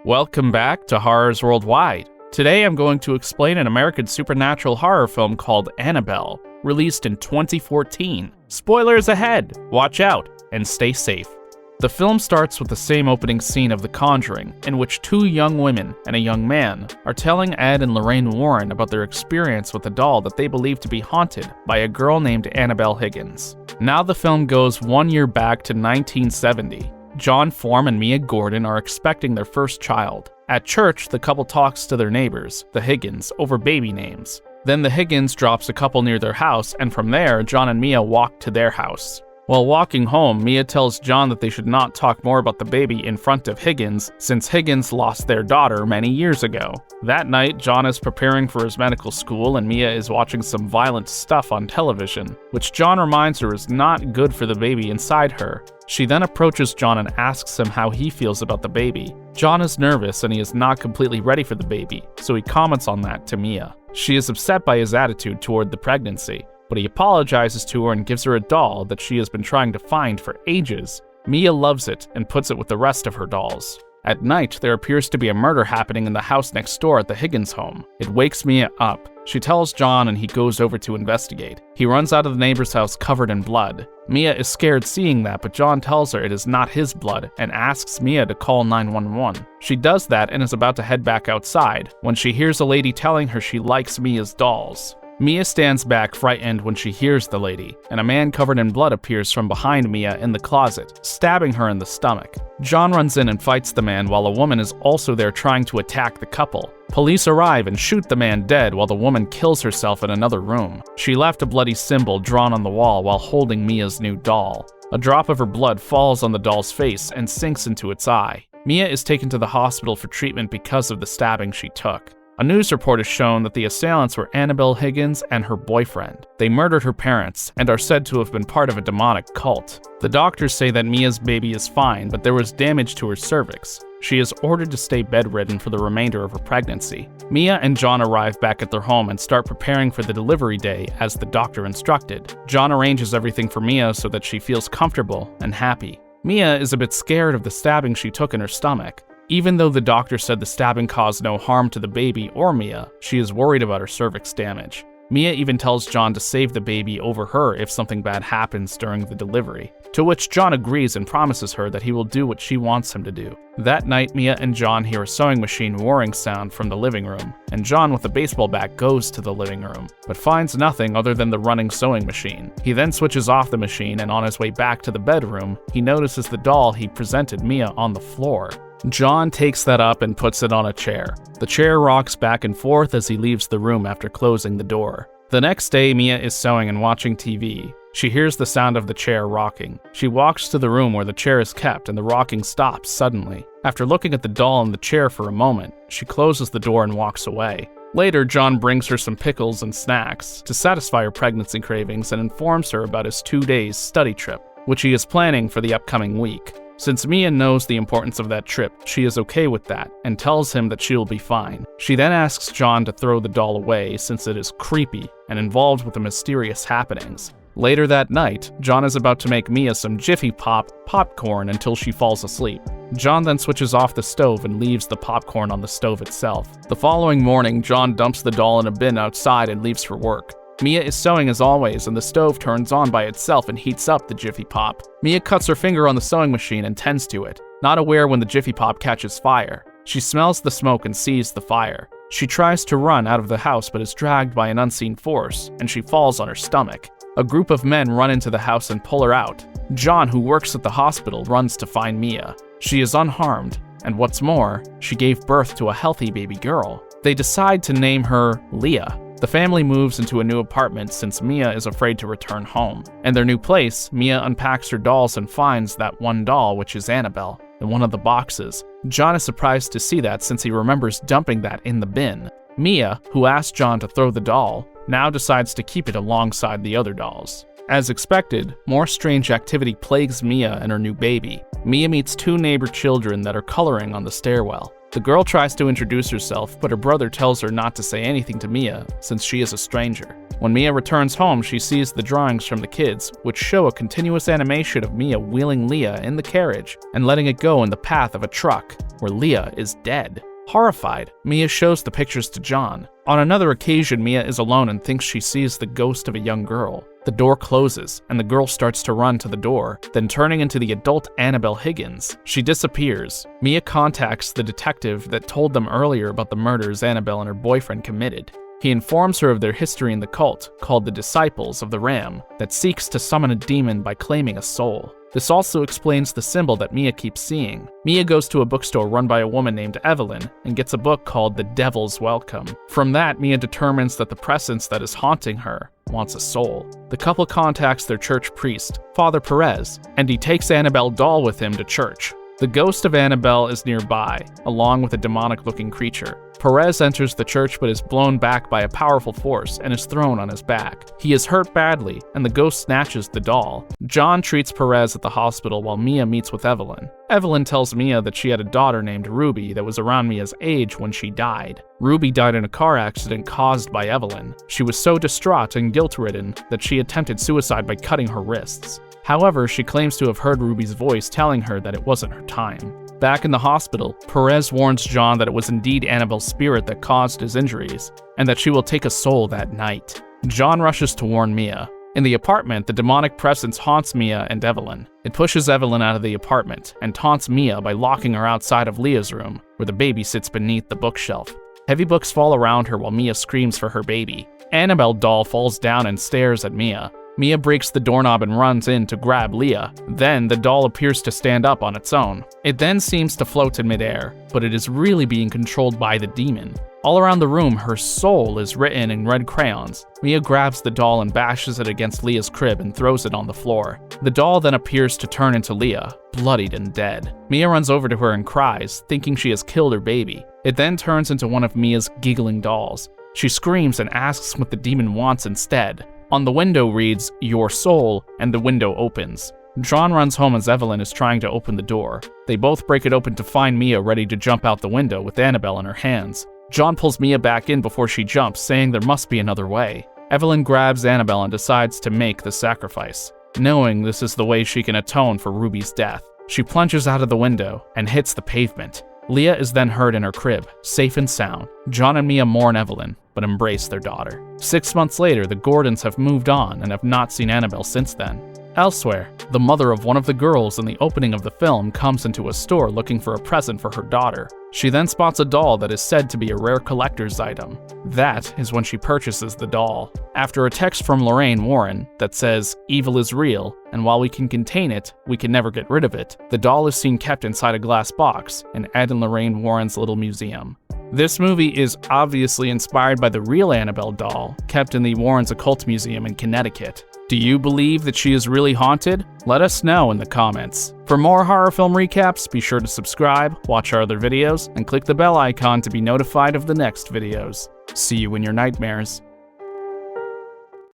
Welcome back to Horrors Worldwide. Today I'm going to explain an American supernatural horror film called Annabelle, released in 2014. Spoilers ahead! Watch out and stay safe. The film starts with the same opening scene of The Conjuring, in which two young women and a young man are telling Ed and Lorraine Warren about their experience with a doll that they believe to be haunted by a girl named Annabelle Higgins. Now the film goes 1 year back to 1970. John Form and Mia Gordon are expecting their first child. At church, the couple talks to their neighbors, the Higgins, over baby names. Then the Higgins drops a couple near their house, and from there, John and Mia walk to their house. While walking home, Mia tells John that they should not talk more about the baby in front of Higgins, since Higgins lost their daughter many years ago. That night, John is preparing for his medical school and Mia is watching some violent stuff on television, which John reminds her is not good for the baby inside her. She then approaches John and asks him how he feels about the baby. John is nervous and he is not completely ready for the baby, so he comments on that to Mia. She is upset by his attitude toward the pregnancy, but he apologizes to her and gives her a doll that she has been trying to find for ages. Mia loves it and puts it with the rest of her dolls. At night, there appears to be a murder happening in the house next door at the Higgins home. It wakes Mia up. She tells John and he goes over to investigate. He runs out of the neighbor's house covered in blood. Mia is scared seeing that, but John tells her it is not his blood and asks Mia to call 911. She does that and is about to head back outside when she hears a lady telling her she likes Mia's dolls. Mia stands back frightened when she hears the lady, and a man covered in blood appears from behind Mia in the closet, stabbing her in the stomach. John runs in and fights the man while a woman is also there trying to attack the couple. Police arrive and shoot the man dead while the woman kills herself in another room. She left a bloody symbol drawn on the wall while holding Mia's new doll. A drop of her blood falls on the doll's face and sinks into its eye. Mia is taken to the hospital for treatment because of the stabbing she took. A news report has shown that the assailants were Annabelle Higgins and her boyfriend. They murdered her parents and are said to have been part of a demonic cult. The doctors say that Mia's baby is fine, but there was damage to her cervix. She is ordered to stay bedridden for the remainder of her pregnancy. Mia and John arrive back at their home and start preparing for the delivery day as the doctor instructed. John arranges everything for Mia so that she feels comfortable and happy. Mia is a bit scared of the stabbing she took in her stomach. Even though the doctor said the stabbing caused no harm to the baby or Mia, she is worried about her cervix damage. Mia even tells John to save the baby over her if something bad happens during the delivery, to which John agrees and promises her that he will do what she wants him to do. That night, Mia and John hear a sewing machine whirring sound from the living room, and John with a baseball bat goes to the living room, but finds nothing other than the running sewing machine. He then switches off the machine, and on his way back to the bedroom, he notices the doll he presented Mia on the floor. John takes that up and puts it on a chair. The chair rocks back and forth as he leaves the room after closing the door. The next day, Mia is sewing and watching TV. She hears the sound of the chair rocking. She walks to the room where the chair is kept and the rocking stops suddenly. After looking at the doll in the chair for a moment, she closes the door and walks away. Later, John brings her some pickles and snacks to satisfy her pregnancy cravings and informs her about his 2-day study trip, which he is planning for the upcoming week. Since Mia knows the importance of that trip, she is okay with that and tells him that she will be fine. She then asks John to throw the doll away since it is creepy and involved with the mysterious happenings. Later that night, John is about to make Mia some Jiffy Pop popcorn until she falls asleep. John then switches off the stove and leaves the popcorn on the stove itself. The following morning, John dumps the doll in a bin outside and leaves for work. Mia is sewing as always, and the stove turns on by itself and heats up the Jiffy Pop. Mia cuts her finger on the sewing machine and tends to it, not aware when the Jiffy Pop catches fire. She smells the smoke and sees the fire. She tries to run out of the house but is dragged by an unseen force, and she falls on her stomach. A group of men run into the house and pull her out. John, who works at the hospital, runs to find Mia. She is unharmed, and what's more, she gave birth to a healthy baby girl. They decide to name her Leah. The family moves into a new apartment since Mia is afraid to return home. In their new place, Mia unpacks her dolls and finds that one doll, which is Annabelle, in one of the boxes. John is surprised to see that since he remembers dumping that in the bin. Mia, who asked John to throw the doll, now decides to keep it alongside the other dolls. As expected, more strange activity plagues Mia and her new baby. Mia meets two neighbor children that are coloring on the stairwell. The girl tries to introduce herself, but her brother tells her not to say anything to Mia since she is a stranger. When Mia returns home, she sees the drawings from the kids, which show a continuous animation of Mia wheeling Leah in the carriage and letting it go in the path of a truck, where Leah is dead. Horrified, Mia shows the pictures to John. On another occasion, Mia is alone and thinks she sees the ghost of a young girl. The door closes, and the girl starts to run to the door, then turning into the adult Annabelle Higgins. She disappears. Mia contacts the detective that told them earlier about the murders Annabelle and her boyfriend committed. He informs her of their history in the cult, called the Disciples of the Ram, that seeks to summon a demon by claiming a soul. This also explains the symbol that Mia keeps seeing. Mia goes to a bookstore run by a woman named Evelyn and gets a book called The Devil's Welcome. From that, Mia determines that the presence that is haunting her wants a soul. The couple contacts their church priest, Father Perez, and he takes Annabelle doll with him to church. The ghost of Annabelle is nearby, along with a demonic-looking creature. Perez enters the church but is blown back by a powerful force and is thrown on his back. He is hurt badly, and the ghost snatches the doll. John treats Perez at the hospital while Mia meets with Evelyn. Evelyn tells Mia that she had a daughter named Ruby that was around Mia's age when she died. Ruby died in a car accident caused by Evelyn. She was so distraught and guilt-ridden that she attempted suicide by cutting her wrists. However, she claims to have heard Ruby's voice telling her that it wasn't her time. Back in the hospital, Perez warns John that it was indeed Annabelle's spirit that caused his injuries, and that she will take a soul that night. John rushes to warn Mia. In the apartment, the demonic presence haunts Mia and Evelyn. It pushes Evelyn out of the apartment, and taunts Mia by locking her outside of Leah's room, where the baby sits beneath the bookshelf. Heavy books fall around her while Mia screams for her baby. Annabelle doll falls down and stares at Mia. Mia breaks the doorknob and runs in to grab Leah. Then the doll appears to stand up on its own. It then seems to float in midair, but it is really being controlled by the demon. All around the room, her soul is written in red crayons. Mia grabs the doll and bashes it against Leah's crib and throws it on the floor. The doll then appears to turn into Leah, bloodied and dead. Mia runs over to her and cries, thinking she has killed her baby. It then turns into one of Mia's giggling dolls. She screams and asks what the demon wants instead. On the window reads, "Your soul," and the window opens. John runs home as Evelyn is trying to open the door. They both break it open to find Mia ready to jump out the window with Annabelle in her hands. John pulls Mia back in before she jumps, saying there must be another way. Evelyn grabs Annabelle and decides to make the sacrifice, knowing this is the way she can atone for Ruby's death. She plunges out of the window and hits the pavement. Leah is then heard in her crib, safe and sound. John and Mia mourn Evelyn, but embrace their daughter. 6 months later, the Gordons have moved on and have not seen Annabelle since then. Elsewhere, the mother of one of the girls in the opening of the film comes into a store looking for a present for her daughter. She then spots a doll that is said to be a rare collector's item. That is when she purchases the doll. After a text from Lorraine Warren that says, "Evil is real, and while we can contain it, we can never get rid of it," the doll is seen kept inside a glass box in Ed and Lorraine Warren's little museum. This movie is obviously inspired by the real Annabelle doll, kept in the Warrens Occult Museum in Connecticut. Do you believe that she is really haunted? Let us know in the comments. For more horror film recaps, be sure to subscribe, watch our other videos, and click the bell icon to be notified of the next videos. See you in your nightmares.